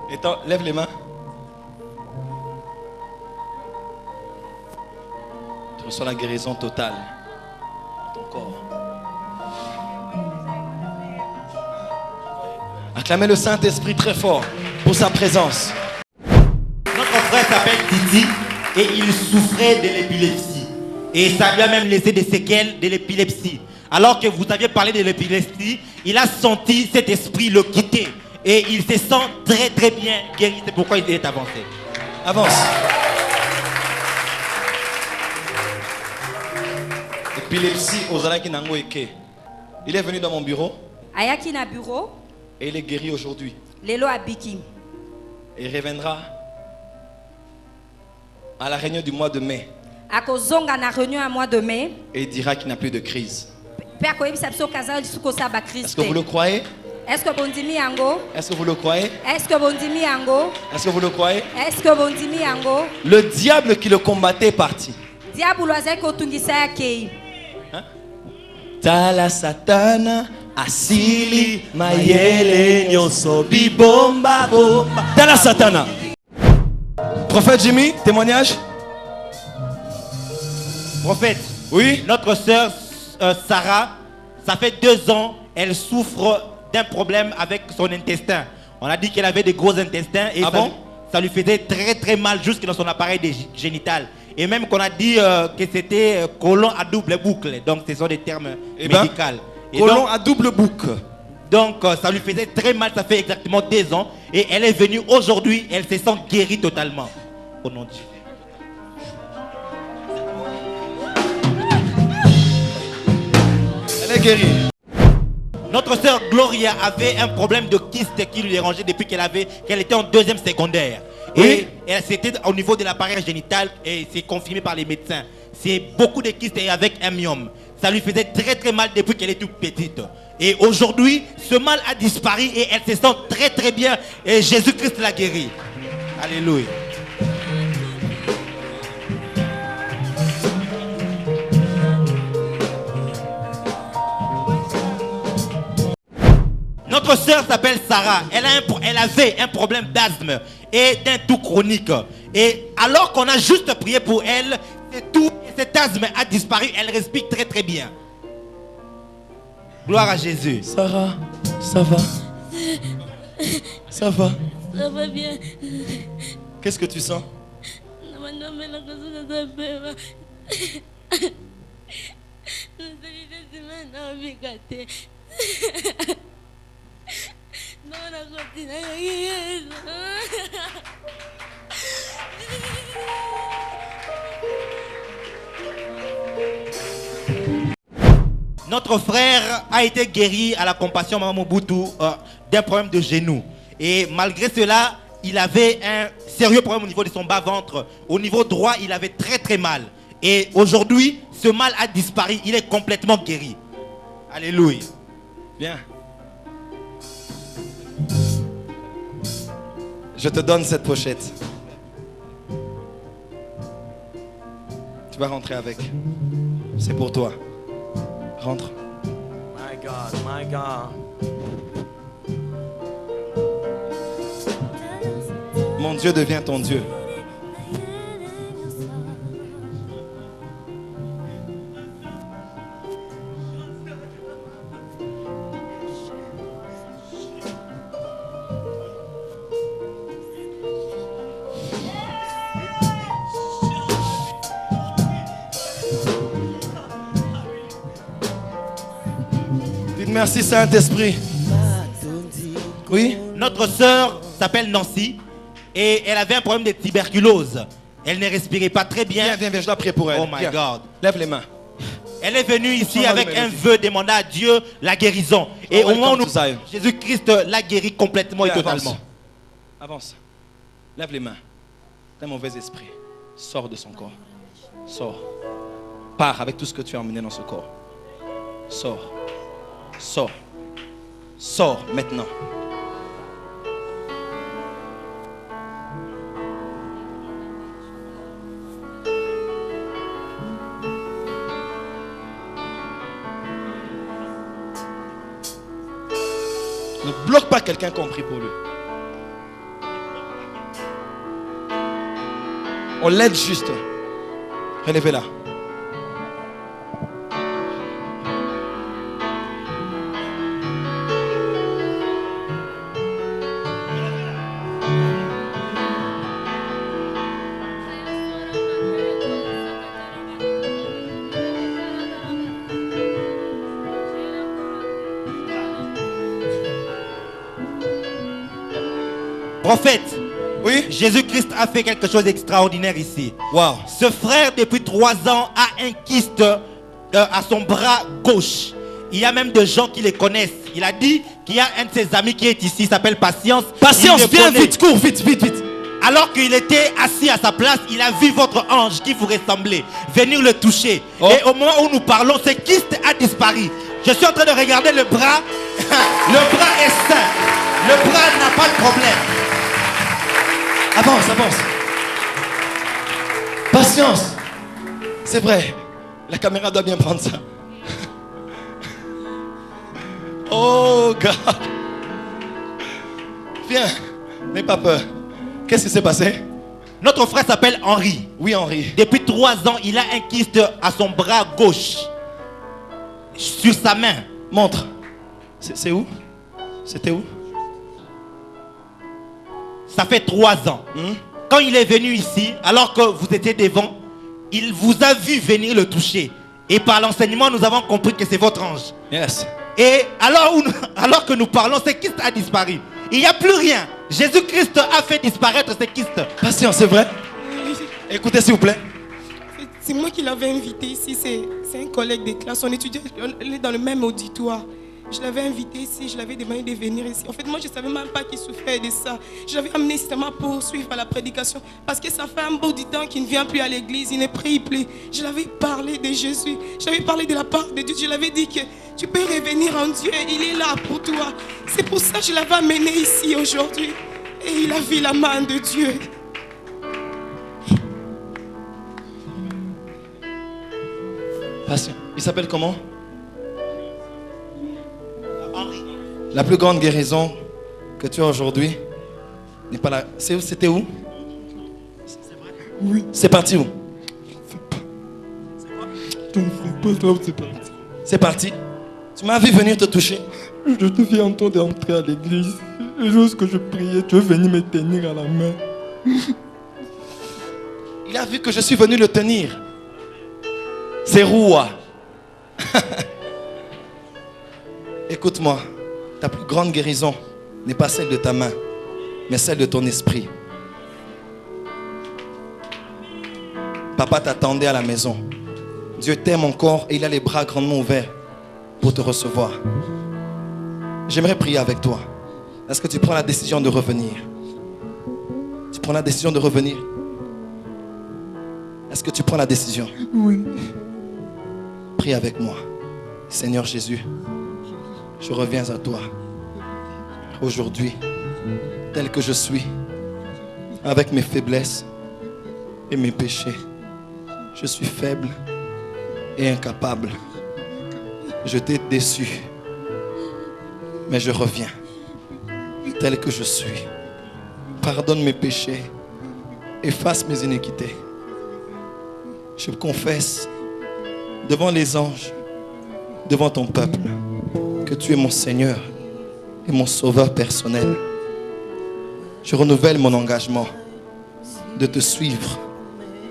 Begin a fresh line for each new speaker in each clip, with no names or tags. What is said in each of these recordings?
Et toi, lève les mains. Tu reçois la guérison totale dans ton corps. Acclamez le Saint-Esprit très fort pour sa présence.
Notre frère s'appelle Titi et il souffrait de l'épilepsie. Et ça lui a même laissé des séquelles de l'épilepsie. Alors que vous aviez parlé de l'épilepsie, il a senti cet esprit le quitter. Et il se sent très très bien guéri. C'est pourquoi il est avancé.
Avance. Épilepsie ozalaki nango eke. Il est venu dans mon bureau.
Ayaki na bureau.
Et il est guéri aujourd'hui.
Lelo abiki.
Et il reviendra à la réunion du mois de mai.
Akozonga na réunion à mois de mai.
Et il dira qu'il n'y a plus de crise.
Est-ce
que vous le croyez?
Est-ce que bondimi yango?
Est-ce que vous le croyez?
Est-ce que bondimi yango?
Est-ce que vous le croyez?
Est-ce que bondimi yango?
Le diable qui le combattait est parti.
Diable azai kotungisa yake.
Tala satana asili mayele nyoso bibomba bomba. Tala satana. Prophète Jimmy, témoignage.
Prophète,
oui.
Notre sœur Sarah, ça fait 2 ans, elle souffre d'un problème avec son intestin. On a dit qu'elle avait des gros intestins et ça lui faisait très très mal jusque dans son appareil génital. Et même qu'on a dit que c'était côlon à double boucle. Donc ce sont des termes médicaux.
Côlon à double boucle.
Donc ça lui faisait très mal, ça fait exactement 2 ans. Et elle est venue aujourd'hui, elle se sent guérie totalement. Au nom de Dieu.
Elle est guérie.
Notre sœur Gloria avait un problème de kyste qui lui dérangeait depuis qu'elle était en 2e secondaire.
Oui.
Et c'était au niveau de l'appareil génital et c'est confirmé par les médecins. C'est beaucoup de kystes avec un myome. Ça lui faisait très très mal depuis qu'elle est toute petite. Et aujourd'hui, ce mal a disparu et elle se sent très très bien. Et Jésus-Christ l'a guérie. Alléluia. Notre sœur s'appelle Sarah. Elle avait un problème d'asthme et d'un tout chronique. Et alors qu'on a juste prié pour elle, cet asthme a disparu. Elle respire très très bien. Gloire à Jésus.
Sarah, ça va? Ça va?
Ça va bien.
Qu'est-ce que tu sens?
Notre frère a été guéri à la compassion Maman Mobutu d'un problème de genou. Et malgré cela, il avait un sérieux problème au niveau de son bas-ventre. Au niveau droit, il avait très très mal. Et aujourd'hui, ce mal a disparu. Il est complètement guéri. Alléluia.
Bien. Je te donne cette pochette. Tu vas rentrer avec. C'est pour toi. Rentre.
My God, my God.
Mon Dieu devient ton Dieu. Merci Saint-Esprit. Oui.
Notre sœur s'appelle Nancy et elle avait un problème de tuberculose. Elle ne respirait pas très bien.
Viens, je dois prier pour elle.
Oh my God.
Lève les mains.
Elle est venue ici avec un vœu demandant à Dieu la guérison. Et au moment où Jésus-Christ l'a guérie complètement et totalement.
Avance. Lève les mains. Un mauvais esprit. Sors de son corps. Sors. Pars avec tout ce que tu as emmené dans ce corps. Sors. Sors. Sors maintenant. Ne bloque pas quelqu'un qui a pris pour lui. On l'aide juste. Relevez-la.
Prophète,
Oui?
Jésus-Christ a fait quelque chose d'extraordinaire ici.
Wow.
Ce frère, depuis 3 ans, a un kyste à son bras gauche. Il y a même des gens qui les connaissent. Il a dit qu'il y a un de ses amis qui est ici, il s'appelle Patience.
Patience,
Il le
viens
connaît.
vite, cours, vite, vite, vite.
Alors qu'il était assis à sa place, il a vu votre ange qui vous ressemblait venir le toucher.
Oh.
Et au moment où nous parlons, ce kyste a disparu. Je suis en train de regarder le bras. Le bras est sain. Le bras n'a pas de problème.
Avance, avance. Patience. C'est vrai. La caméra doit bien prendre ça. Oh, God. Viens. N'aie pas peur. Qu'est-ce qui s'est passé?
Notre frère s'appelle Henri.
Oui, Henri.
Depuis 3 ans, il a un kyste à son bras gauche. Sur sa main.
Montre. C'est où? C'était où?
Ça fait 3 ans. Quand il est venu ici, alors que vous étiez devant, il vous a vu venir le toucher. Et par l'enseignement, nous avons compris que c'est votre ange.
Yes.
Et alors que nous parlons, ce kyste a disparu. Il n'y a plus rien. Jésus-Christ a fait disparaître ce kyste.
Patience, c'est vrai? Écoutez, s'il vous plaît.
C'est moi qui l'avais invité ici, c'est un collègue de classe, on étudiait, on est dans le même auditoire. Je l'avais invité ici, je l'avais demandé de venir ici. En fait, moi, je ne savais même pas qu'il souffrait de ça. Je l'avais amené justement pour suivre à la prédication. Parce que ça fait un bout de temps qu'il ne vient plus à l'église, il ne prie plus. Je l'avais parlé de Jésus, je l'avais parlé de la part de Dieu. Je l'avais dit que tu peux revenir en Dieu, il est là pour toi. C'est pour ça que je l'avais amené ici aujourd'hui. Et il a vu la main de Dieu.
Patience. Il s'appelle comment?
Henri.
La plus grande guérison que tu as aujourd'hui n'est pas là. C'était où?
Oui.
C'est parti où?
Je ne sais pas là où c'est parti.
C'est parti. Tu m'as vu venir te toucher.
Je te viens entendre d'entrer à l'église. Et lorsque je priais, tu es venu me tenir à la main.
Il a vu que je suis venu le tenir. C'est Roua. Écoute-moi, ta plus grande guérison n'est pas celle de ta main, mais celle de ton esprit. Papa t'attendait à la maison. Dieu t'aime encore et il a les bras grandement ouverts pour te recevoir. J'aimerais prier avec toi. Est-ce que tu prends la décision de revenir? Tu prends la décision de revenir? Est-ce que tu prends la décision?
Oui.
Prie avec moi. Seigneur Jésus, je reviens à toi aujourd'hui, tel que je suis, avec mes faiblesses et mes péchés. Je suis faible et incapable. Je t'ai déçu, mais je reviens, tel que je suis. Pardonne mes péchés, efface mes iniquités. Je confesse devant les anges, devant ton peuple, que tu es mon Seigneur et mon Sauveur personnel. Je renouvelle mon engagement de te suivre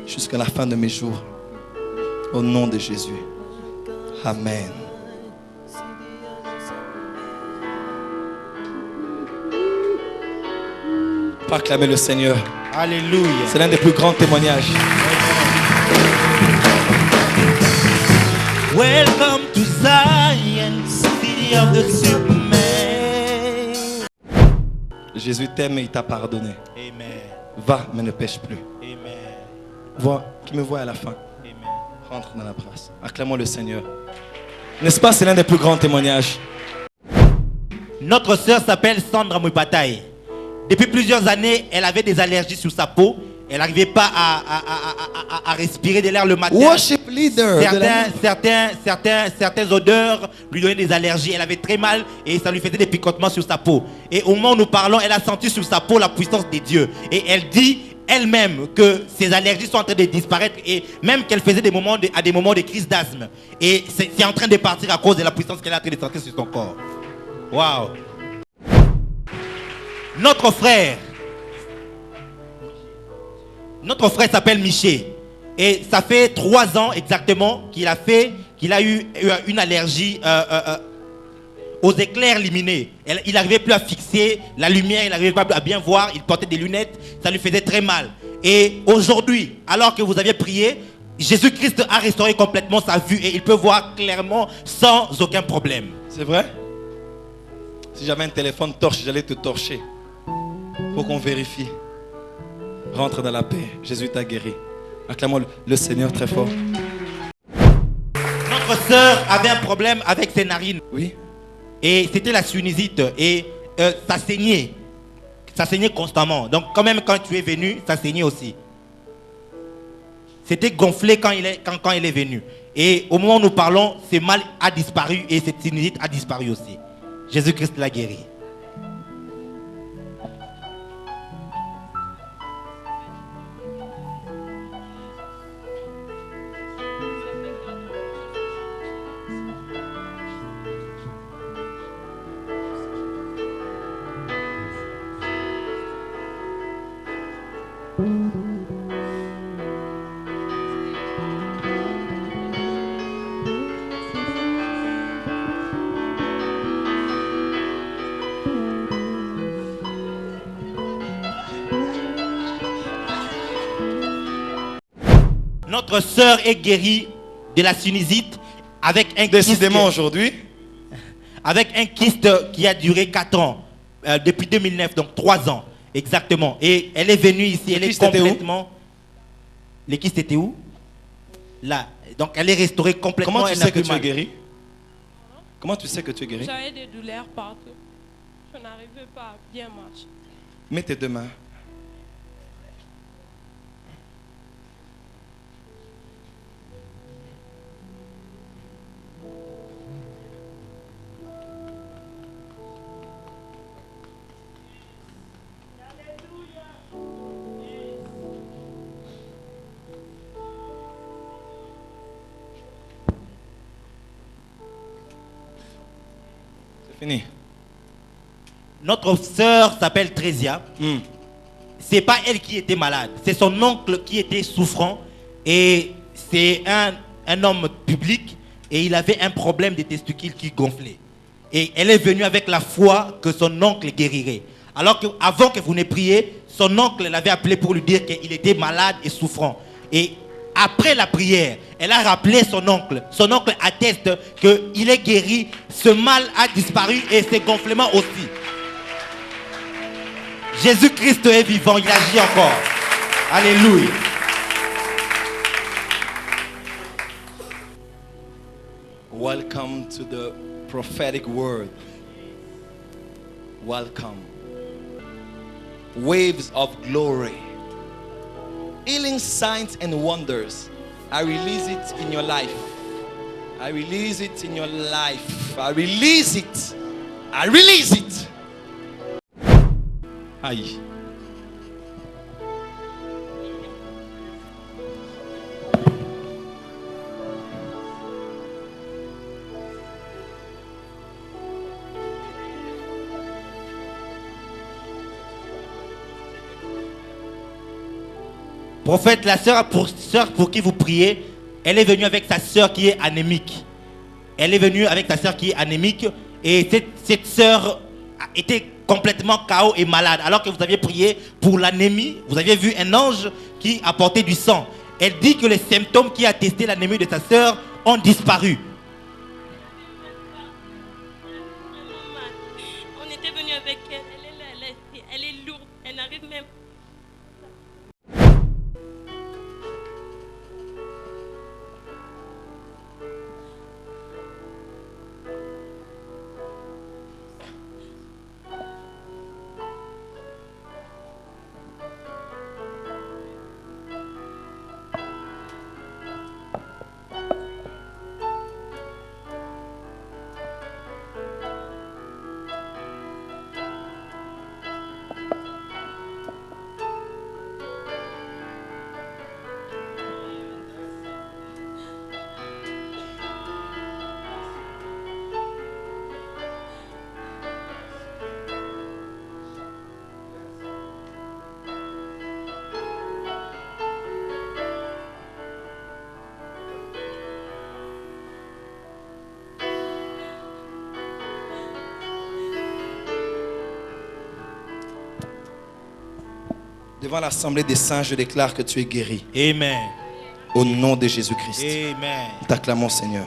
jusqu'à la fin de mes jours. Au nom de Jésus. Amen. Pour acclamer le Seigneur.
Alléluia.
C'est l'un des plus grands témoignages.
Welcome to Zion, city of the Superman.
Jésus t'aime et il t'a pardonné.
Amen.
Va, mais ne pêche plus.
Amen.
Vois, qui me voit à la fin.
Amen.
Rentre dans la grâce. Acclamons le Seigneur. N'est-ce pas, c'est l'un des plus grands témoignages.
Notre sœur s'appelle Sandra Mouipataï. Depuis plusieurs années, elle avait des allergies sur sa peau. Elle n'arrivait pas à respirer de l'air le matin.
Worship leader.
Certaines odeurs lui donnaient des allergies. Elle avait très mal et ça lui faisait des picotements sur sa peau. Et au moment où nous parlons, elle a senti sur sa peau la puissance de Dieu. Et elle dit, elle-même que ses allergies sont en train de disparaître et même qu'elle faisait à des moments de crise d'asthme. Et c'est en train de partir à cause de la puissance qu'elle est en train de sentir sur son corps. Waouh! Notre frère s'appelle Miché. Et ça fait 3 ans exactement qu'il a eu une allergie aux éclairs lumineux. Il n'arrivait plus à fixer la lumière, il n'arrivait pas à bien voir, il portait des lunettes, ça lui faisait très mal. Et aujourd'hui, alors que vous aviez prié, Jésus-Christ a restauré complètement sa vue et il peut voir clairement sans aucun problème.
C'est vrai? Si j'avais un téléphone torche, j'allais te torcher. Pour qu'on vérifie. Rentre dans la paix. Jésus t'a guéri. Acclamons le Seigneur très fort.
Notre sœur avait un problème avec ses narines.
Oui.
Et c'était la sinusite. Et ça saignait. Ça saignait constamment. Donc quand même quand tu es venu, ça saignait aussi. C'était gonflé quand il est venu. Et au moment où nous parlons, ce mal a disparu et cette sinusite a disparu aussi. Jésus-Christ l'a guéri. Notre sœur est guérie de la sinusite avec un
Décidément aujourd'hui.
Avec un kyste qui a duré 4 ans. Depuis 2009, donc 3 ans. Exactement. Et elle est venue ici, elle est complètement... Les kystes étaient où? Là. Donc elle est restaurée complètement.
Comment tu sais que tu es guéri? Comment tu sais que tu es guéri?
J'avais des douleurs partout. Je n'arrivais pas à bien marcher.
Mets tes 2 mains. Fini.
Notre sœur s'appelle Trésia. C'est pas elle qui était malade, c'est son oncle qui était souffrant. Et c'est un homme public et il avait un problème de testicules qui gonflait. Et elle est venue avec la foi que son oncle guérirait. Alors qu'avant que vous ne priez, son oncle l'avait appelé pour lui dire qu'il était malade et souffrant. Et après la prière, elle a rappelé son oncle. Son oncle atteste qu'il est guéri, ce mal a disparu et ses gonflements aussi. Jésus-Christ est vivant, il agit encore. Alléluia.
Welcome to the prophetic word. Welcome. Waves of glory. Healing signs and wonders. I release it in your life. I release it in your life. I release it. I release it. Aïe.
Prophète, la sœur pour qui vous priez, elle est venue avec sa sœur qui est anémique. Elle est venue avec sa sœur qui est anémique et cette sœur était complètement KO et malade. Alors que vous aviez prié pour l'anémie, vous aviez vu un ange qui apportait du sang. Elle dit que les symptômes qui attestaient l'anémie de sa sœur ont disparu.
On était venu avec elle. Elle est lourde. Elle n'arrive même pas.
Devant l'assemblée des saints, je déclare que tu es guéri.
Amen.
Au nom de Jésus-Christ.
Amen.
T'acclamons, Seigneur.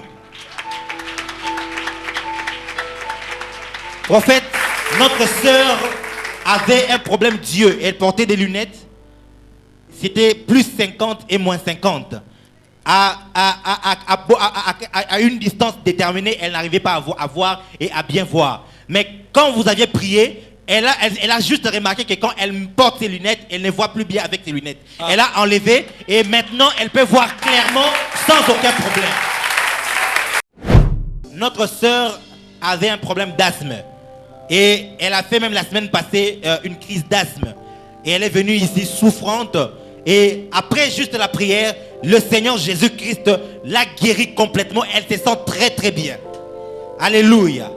Prophète, notre sœur avait un problème d'yeux. Elle portait des lunettes. C'était plus 50 et moins 50. À une distance déterminée, elle n'arrivait pas à voir et à bien voir. Mais quand vous aviez prié, elle a juste remarqué que quand elle porte ses lunettes, elle ne voit plus bien avec ses lunettes. Elle a enlevé et maintenant elle peut voir clairement sans aucun problème. Notre sœur avait un problème d'asthme. Et elle a fait même la semaine passée une crise d'asthme. Et elle est venue ici souffrante. Et après juste la prière, le Seigneur Jésus-Christ l'a guérie complètement. Elle se sent très très bien. Alléluia.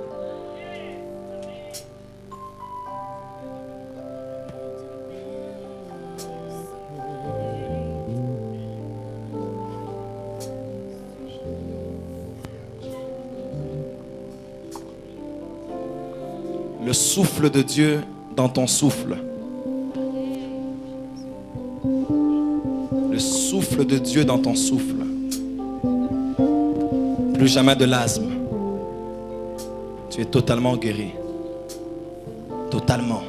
Le souffle de Dieu dans ton souffle. Le souffle de Dieu dans ton souffle. Plus jamais de l'asthme. Tu es totalement guéri. Totalement.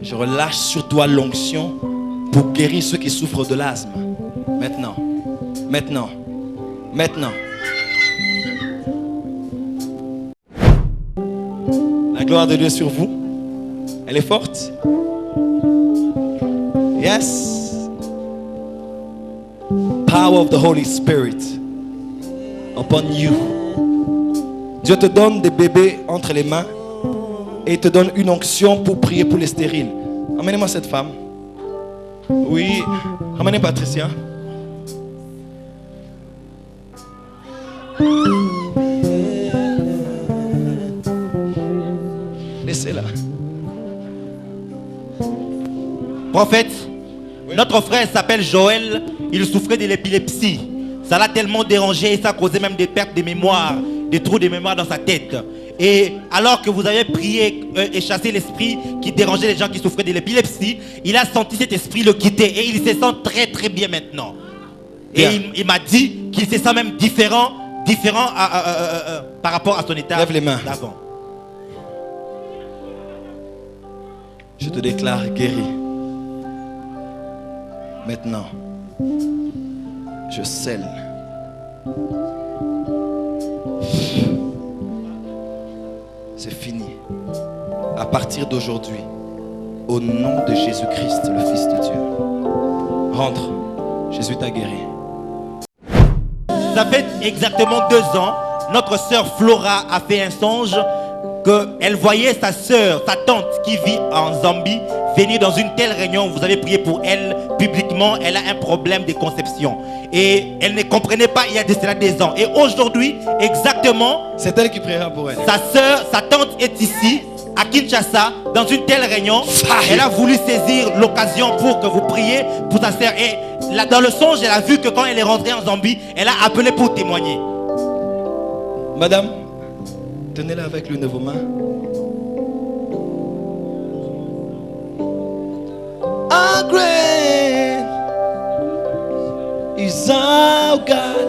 Je relâche sur toi l'onction pour guérir ceux qui souffrent de l'asthme. Maintenant. Maintenant. Maintenant. La gloire de Dieu sur vous. Elle est forte. Yes. Power of the Holy Spirit upon you. Dieu te donne des bébés entre les mains et il te donne une onction pour prier pour les stériles. Amenez-moi cette femme. Oui. Amenez Patricia. Laissez-la.
Prophète, notre frère s'appelle Joël. Il souffrait de l'épilepsie. Ça l'a tellement dérangé et ça causait même des pertes de mémoire, des trous de mémoire dans sa tête. Et alors que vous avez prié et chassé l'esprit qui dérangeait les gens qui souffraient de l'épilepsie, il a senti cet esprit le quitter et il se sent très très bien maintenant. Et il m'a dit qu'il se sent même différent par rapport à son état.
Lève les mains.
D'avant.
Je te déclare guéri. Maintenant, je scelle. C'est fini. À partir d'aujourd'hui, au nom de Jésus-Christ, le Fils de Dieu, rentre. Jésus t'a guéri.
Ça fait exactement 2 ans, notre sœur Flora a fait un songe qu'elle voyait sa sœur, sa tante qui vit en Zambie, venir dans une telle réunion. Vous avez prié pour elle publiquement. Elle a un problème de conception. Et elle ne comprenait pas il y a de cela des ans. Et aujourd'hui, exactement,
c'est elle qui priera pour elle.
Sa sœur, sa tante est ici, à Kinshasa, dans une telle réunion. Elle a voulu saisir l'occasion pour que vous priez pour sa sœur. Et là, dans le songe, elle a vu que quand elle est rentrée en Zambie, elle a appelé pour témoigner.
Madame, tenez-la avec l'une de vos mains. How great is our God?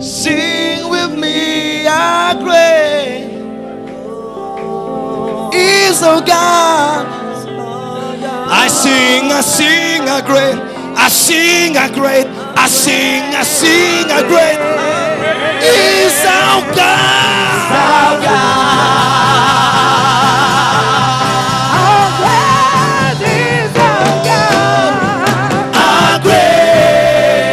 Sing with me, how great is our God? I sing a great, I sing a great, I sing a great. Is our God? Our God is our God. Our great.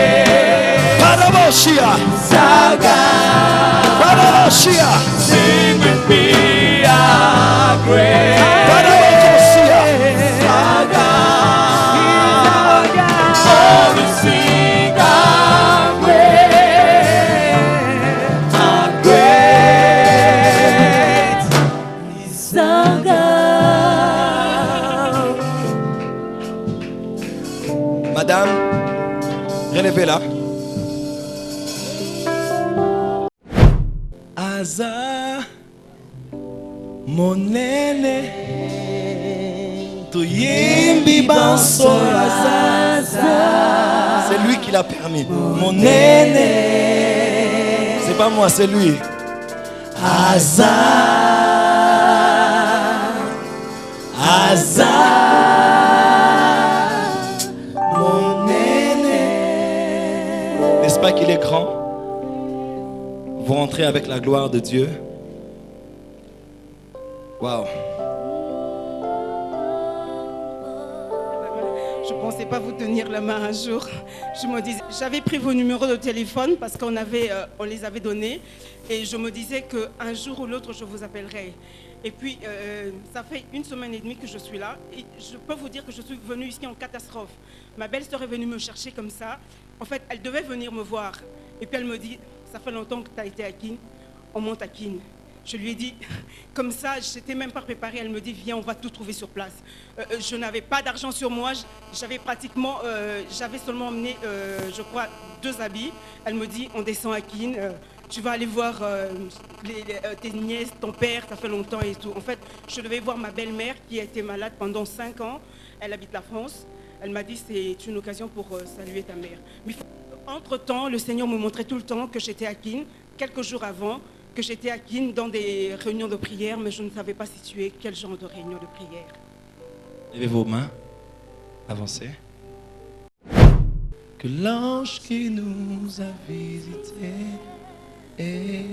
Paraboshia. Our God. Paraboshia. Sing with me, our great. Paraboshia. Our God. Oh, we sing our great. Our great is our God. Madame, relevez-la. Aza monene Tuyimbi Banso Azaza. C'est lui qui l'a permis. Mon aîné. C'est pas moi, c'est lui. Aza. Aza. Mon aîné. N'est-ce pas qu'il est grand? Vous rentrez avec la gloire de Dieu. Waouh.
Je ne pensais pas vous tenir la main un jour. Je me disais, j'avais pris vos numéros de téléphone parce qu'on les avait donnés. Et je me disais qu'un jour ou l'autre, je vous appellerai. Et puis, ça fait 1 semaine et demie que je suis là. Et je peux vous dire que je suis venue ici en catastrophe. Ma belle-sœur est venue me chercher comme ça. En fait, elle devait venir me voir. Et puis elle me dit, ça fait longtemps que tu as été à Kin. On monte à Kin. Je lui ai dit, comme ça, je n'étais même pas préparée. Elle me dit, viens, on va tout trouver sur place. Je n'avais pas d'argent sur moi. J'avais seulement emmené, je crois, 2 habits. Elle me dit, on descend à Kin. Tu vas aller voir tes nièces, ton père, ça fait longtemps et tout. En fait, je devais voir ma belle-mère qui a été malade pendant 5 ans. Elle habite la France. Elle m'a dit, c'est une occasion pour saluer ta mère. Mais entre-temps, le Seigneur me montrait tout le temps que j'étais à Kin, quelques jours avant, que j'étais à Kin dans des réunions de prière, mais je ne savais pas situer quel genre de réunion de prière.
Levez vos mains. Avancez. Que l'ange qui nous a visités et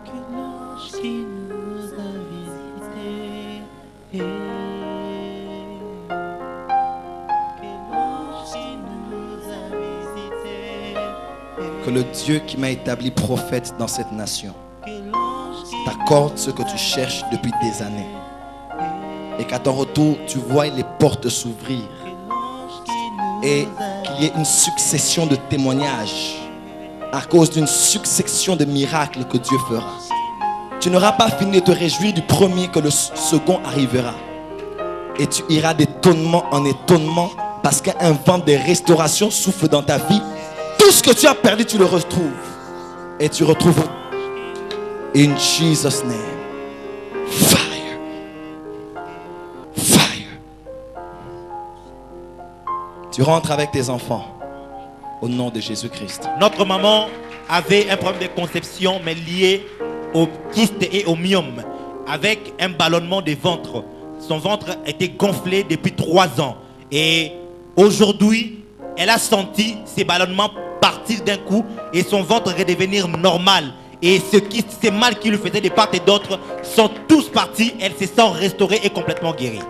que l'ange qui nous a visités et que l'ange qui nous a visités que le Dieu qui m'a établi prophète dans cette nation t'accorde ce que tu cherches depuis des années et qu'à ton retour tu vois les portes s'ouvrir et qu'il y ait une succession de témoignages à cause d'une succession de miracles que Dieu fera. Tu n'auras pas fini de te réjouir du premier que le second arrivera. Et tu iras d'étonnement en étonnement parce qu'un vent de restauration souffle dans ta vie. Tout ce que tu as perdu, tu le retrouves. Et tu retrouves. In Jesus' name. Fire. Fire. Tu rentres avec tes enfants. Au nom de Jésus-Christ.
Notre maman avait un problème de conception, mais lié au kyste et au myome, avec un ballonnement de ventre. Son ventre était gonflé depuis 3 ans. Et aujourd'hui, elle a senti ces ballonnements partir d'un coup et son ventre redevenir normal. Et ce kyste, ces mal qui lui faisaient de part et d'autre sont tous partis. Elle se sent restaurée et complètement guérie.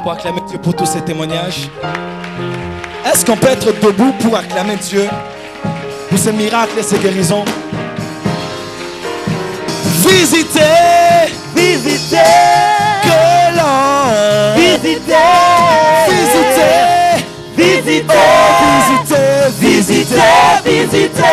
Pour acclamer Dieu pour tous ces témoignages. Est-ce qu'on peut être debout pour acclamer Dieu pour ces miracles et ces guérisons? Visitez, visitez, que l'on visitez, visitez, visitez, visitez, visitez, visitez,